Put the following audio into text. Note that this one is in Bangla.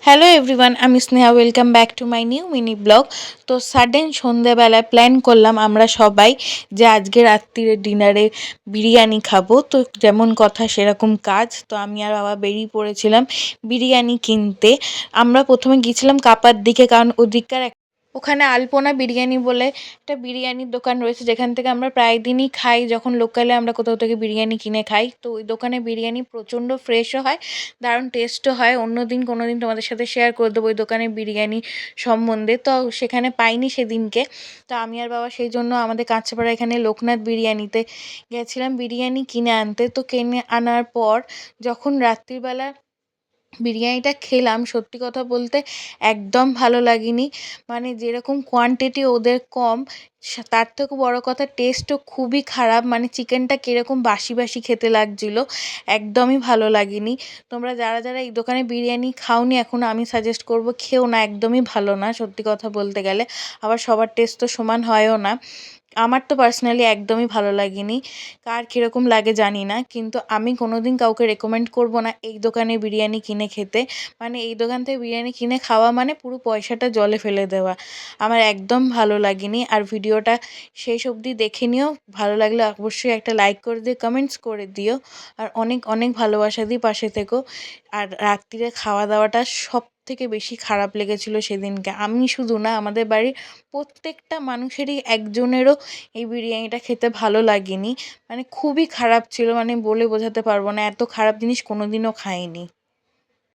হ্যালো এভরিওয়ান, আমি Sneha. Welcome back to my new mini blog. তো সাডেন সন্ধেবেলায় প্ল্যান করলাম আমরা সবাই যে আজকে রাত্রিরে ডিনারে বিরিয়ানি খাবো। তো যেমন কথা সেরকম কাজ। তো আমি আর বাবা বেরিয়ে পড়েছিলাম বিরিয়ানি কিনতে। আমরা প্রথমে গিয়েছিলাম কাপার দিকে, কারণ ওদিককার ওখানে আলপনা বিরিয়ানি বলে একটা বিরিয়ানির দোকান রয়েছে, যেখান থেকে আমরা প্রায় দিনই খাই যখন লোকালে আমরা কোথাও থেকে বিরিয়ানি কিনে খাই। তো ওই দোকানে বিরিয়ানি প্রচণ্ড ফ্রেশও হয়, দারুণ টেস্টও হয়। অন্য দিন কোনো দিন তোমাদের সাথে শেয়ার করে দেবো ওই দোকানের বিরিয়ানি সম্বন্ধে। তো সেখানে পাইনি সেদিনকে। তো আমি আর বাবা সেই জন্য আমাদের কাঁচরাপাড়া এখানে লোকনাথ বিরিয়ানিতে গেছিলাম বিরিয়ানি কিনে আনতে। তো কিনে আনার পর যখন রাত্রিবেলা বিরিয়ানিটা খেলাম, সত্যি কথা বলতে একদম ভালো লাগেনি। মানে যেরকম কোয়ান্টিটি ওদের কম, তার থেকেও বড় কথা টেস্টও খুবই খারাপ। মানে চিকেনটা কীরকম বাসি বাসি খেতে লাগছিলো, একদমই ভালো লাগেনি। তোমরা যারা যারা এই দোকানে বিরিয়ানি খাওনি এখনও, আমি সাজেস্ট করবো খেও না, একদমই ভালো না সত্যি কথা বলতে গেলে। আবার সবার টেস্ট তো সমান হয়ও না। আমার তো পার্সোনালি একদমই ভালো লাগেনি, কার কীরকম লাগে জানি না, কিন্তু আমি কোনো দিন কাউকে রেকমেন্ড করব না এই দোকানে বিরিয়ানি কিনে খেতে। মানে এই দোকান থেকে বিরিয়ানি কিনে খাওয়া মানে পুরো পয়সাটা জলে ফেলে দেওয়া। আমার একদম ভালো লাগেনি। আর ভিডিওটা শেষ অবধি দেখে নিও, ভালো লাগলে অবশ্যই একটা লাইক করে দিও, কমেন্টস করে দিও, আর অনেক অনেক ভালোবাসা দিয়ে পাশে থেকো। আর রাত্রিরে খাওয়া দাওয়াটা সব থেকে বেশি খারাপ লেগেছিলো সেদিনকে। আমি শুধু না, আমাদের বাড়ির প্রত্যেকটা মানুষেরই একজনেরও এই বিরিয়ানিটা খেতে ভালো লাগেনি। মানে খুবই খারাপ ছিল, মানে বলে বোঝাতে পারবো না, এত খারাপ জিনিস কোনো দিনও খাইনি।